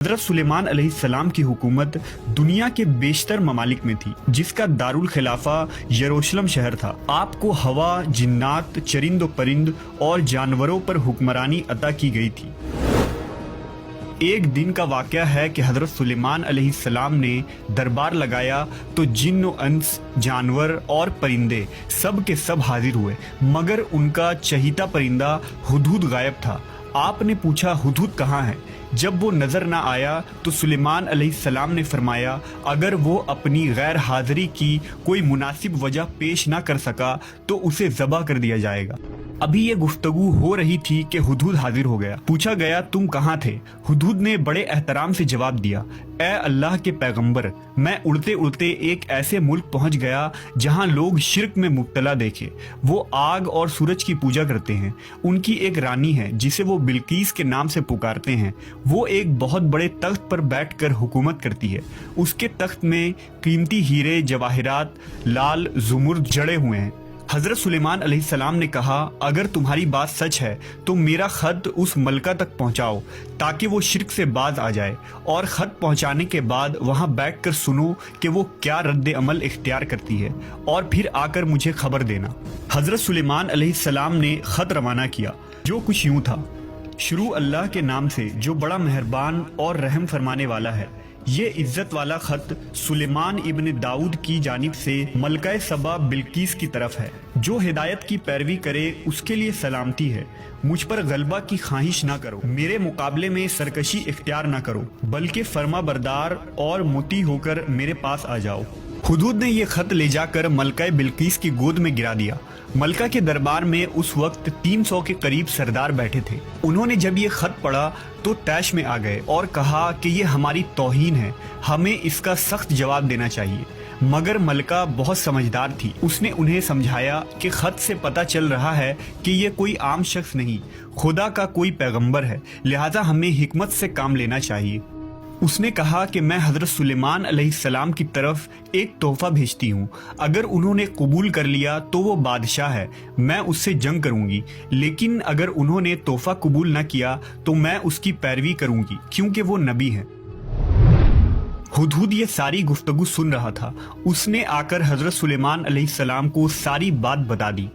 हज़रत सुलेमान अलैहिस्सलाम की हुकूमत दुनिया के बेशतर ममालिक में थी, जिसका दारुल खिलाफा यरूशलेम शहर था। आपको हवा, जिन्नात, चरिंद परिंद और जानवरों पर हुक्मरानी अता की गई थी। एक दिन का वाक़या है कि हज़रत सुलेमान अलैहिस्सलाम ने दरबार लगाया तो जिन्न व अंस, जानवर और परिंदे सब के सब हाजिर हुए, मगर उनका चहीता परिंदा हुदहुद गायब था। आपने पूछा, हुदहुद कहाँ है? जब वो नज़र ना आया तो सुलेमान अलैहिस्सलाम ने फरमाया, अगर वो अपनी गैर हाज़िरी की कोई मुनासिब वजह पेश ना कर सका तो उसे ज़बह कर दिया जाएगा। अभी ये गुफ्तगू हो रही थी कि हुदहुद हाजिर हो गया। पूछा गया, तुम कहाँ थे? हुदहुद ने बड़े एहतराम से जवाब दिया, ए अल्लाह के पैगंबर, मैं उड़ते उड़ते एक ऐसे मुल्क पहुंच गया जहां लोग शिर्क में मुब्तला देखे। वो आग और सूरज की पूजा करते हैं। उनकी एक रानी है जिसे वो बिल्कीस के नाम से पुकारते हैं। वो एक बहुत बड़े तख्त पर बैठकर हुकूमत करती है। उसके तख्त में कीमती हीरे, जवाहिरात, लाल ज़ुमुर्द जड़े हुए हैं। हज़रत सुलेमान अलैहिस्सलाम ने कहा, अगर तुम्हारी बात सच है तो मेरा ख़त उस मलका तक पहुंचाओ ताकि वो शिर्क से बाज आ जाए, और ख़त पहुंचाने के बाद वहां बैठकर सुनो कि वो क्या रद्द अमल इख्तियार करती है, और फिर आकर मुझे खबर देना। हज़रत सुलेमान अलैहिस्सलाम ने ख़त रवाना किया, जो कुछ यूँ था, शुरू अल्लाह के नाम से जो बड़ा मेहरबान और रहम फरमाने वाला है। ये इज्जत वाला खत सुलेमान इब्न दाऊद की जानिब से मलका सबा बिल्कीस की तरफ है। जो हिदायत की पैरवी करे उसके लिए सलामती है। मुझ पर गलबा की ख्वाहिश ना करो, मेरे मुकाबले में सरकशी इख्तियार ना करो, बल्कि फर्मा बरदार और मुती होकर मेरे पास आ जाओ। हुदहुद ने यह खत ले जाकर मलका बिल्कीस की गोद में गिरा दिया। मलका के दरबार में उस वक्त 300 के करीब सरदार बैठे थे। उन्होंने जब ये खत पढ़ा तो तैश में आ गए और कहा कि ये हमारी तौहीन है, हमें इसका सख्त जवाब देना चाहिए। मगर मलका बहुत समझदार थी। उसने उन्हें समझाया कि खत से पता चल रहा है कि ये कोई आम शख्स नहीं, खुदा का कोई पैगंबर है, लिहाजा हमें हिकमत से काम लेना चाहिए। उसने कहा कि मैं हज़रत सुलेमान अलैहिस्सलाम की तरफ एक तोहफा भेजती हूँ। अगर उन्होंने कबूल कर लिया तो वो बादशाह है, मैं उससे जंग करूँगी, लेकिन अगर उन्होंने तोहफा कबूल न किया तो मैं उसकी पैरवी करूँगी, क्योंकि वो नबी है। हुदहुद ये सारी गुफ्तगू सुन रहा था। उसने आकर हज़रत सुलेमान अलैहिस्सलाम को सारी बात बता दी।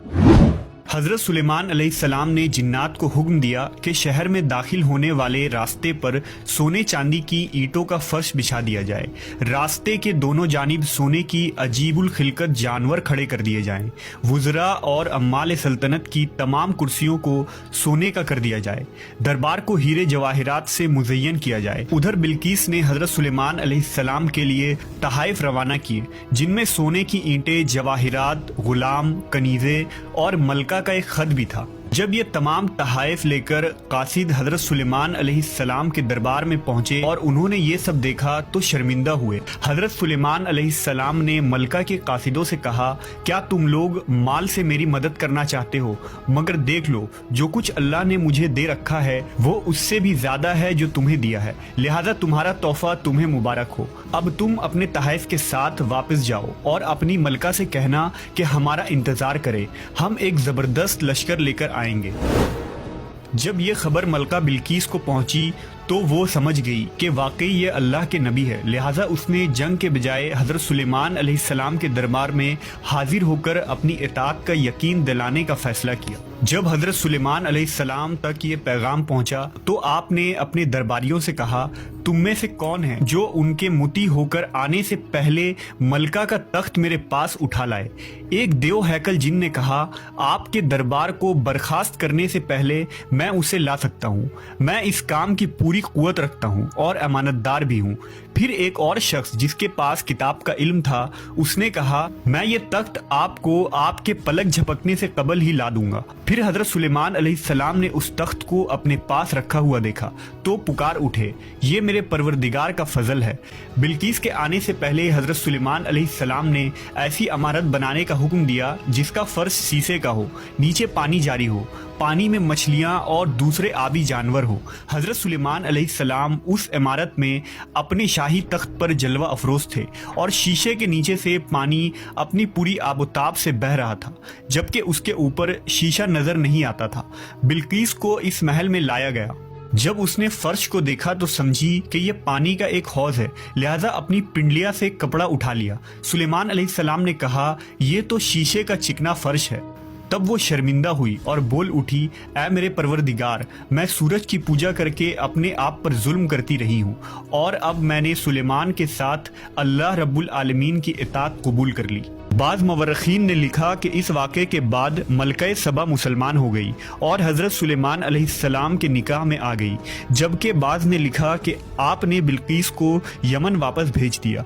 हज़रत सुलेमान अलैहिस्सलाम ने जिन्नात को हुक्म दिया कि शहर में दाखिल होने वाले रास्ते पर सोने चांदी की ईंटों का फर्श बिछा दिया जाए। रास्ते के दोनों जानिब सोने की अजीबुल खिलकत जानवर खड़े कर दिए जाएं। वुज़रा और अम्माल सल्तनत की तमाम कुर्सियों को सोने का कर दिया जाए। दरबार को हीरे जवाहिरात से मुज़य्यन किया जाए। उधर बिल्कीस ने हज़रत सुलेमान अलैहिस्सलाम के लिए तहाइफ रवाना किए, जिनमें सोने की ईंटें, जवाहिरात, गुलाम, कनीज़े और मलका का एक खत भी था। जब ये तमाम तहाइफ लेकर कासिद हज़रत सुलेमान अलैहिस्सलाम के दरबार में पहुंचे और उन्होंने ये सब देखा तो शर्मिंदा हुए। हज़रत सुलेमान अलैहिस्सलाम ने मलका के कासिदों से कहा, क्या तुम लोग माल से मेरी मदद करना चाहते हो? मगर देख लो, जो कुछ अल्लाह ने मुझे दे रखा है वो उससे भी ज़्यादा है जो तुम्हें दिया है, लिहाजा तुम्हारा तोहफा तुम्हें मुबारक हो। अब तुम अपने तहाइफ के साथ वापस जाओ और अपनी मलका से कहना कि हमारा इंतज़ार करे, हम एक ज़बरदस्त लश्कर लेकर आएंगे। जब ये खबर मलका बिल्कीस को पहुंची तो वो समझ गई कि वाकई ये अल्लाह के नबी है, लिहाजा उसने जंग के बजाय हज़रत सुलेमान अलैहिस्सलाम के दरबार में हाजिर होकर अपनी इताअत का यकीन दिलाने का फैसला किया। जब हज़रत सुलेमान अलैहिस्सलाम तक ये पैगाम पहुंचा तो आपने अपने दरबारियों से कहा, तुम में से कौन है जो उनके मुती होकर आने से पहले मलका का तख्त मेरे पास उठा लाए? एक देव हैकल जिन ने कहा, आपके दरबार को बर्खास्त करने से पहले मैं उसे ला सकता हूँ। मैं इस काम की पूरी कुव्वत रखता हूँ और अमानतदार भी हूँ। फिर एक और शख्स जिसके पास किताब का इल्म था, उसने कहा, मैं ये तख्त आपको आपके पलक झपकने से कबल ही ला दूंगा। फिर हज़रत सुलेमान अलैहिस्सलाम ने उस तख्त को अपने पास रखा हुआ देखा तो पुकार उठे, ये मेरे परवरदिगार का फजल है। बिल्कीस के आने से पहले हज़रत सुलेमान अलैहिस्सलाम ने ऐसी इमारत बनाने का हुक्म दिया जिसका फर्श शीशे का हो, नीचे पानी जारी हो, पानी में मछलियाँ और दूसरे आबी जानवर हो। हज़रत सुलेमान अलैहिस्सलाम उस इमारत में अपने शाही तख्त पर जलवा अफरोज थे और शीशे के नीचे से पानी अपनी पूरी आबोताब से बह रहा था, जबकि उसके ऊपर शीशा नजर नहीं आता था। बिल्कीस को इस महल में लाया गया। جب اس نے فرش کو دیکھا تو سمجھی کہ یہ پانی کا ایک حوض ہے، لہذا اپنی پنڈلیا سے کپڑا اٹھا لیا۔ سلیمان علیہ السلام نے کہا یہ تو شیشے کا چکنا فرش ہے۔ تب وہ شرمندہ ہوئی اور بول اٹھی، اے میرے پروردگار، میں سورج کی پوجا کر کے اپنے آپ پر ظلم کرتی رہی ہوں، اور اب میں نے سلیمان کے ساتھ اللہ رب العالمین کی اطاعت قبول کر لی۔ بعض مورخین نے لکھا کہ اس واقعے کے بعد ملکہ سبا مسلمان ہو گئی اور حضرت سلیمان علیہ السلام کے نکاح میں آ گئی، جبکہ بعض نے لکھا کہ آپ نے بلقیس کو یمن واپس بھیج دیا۔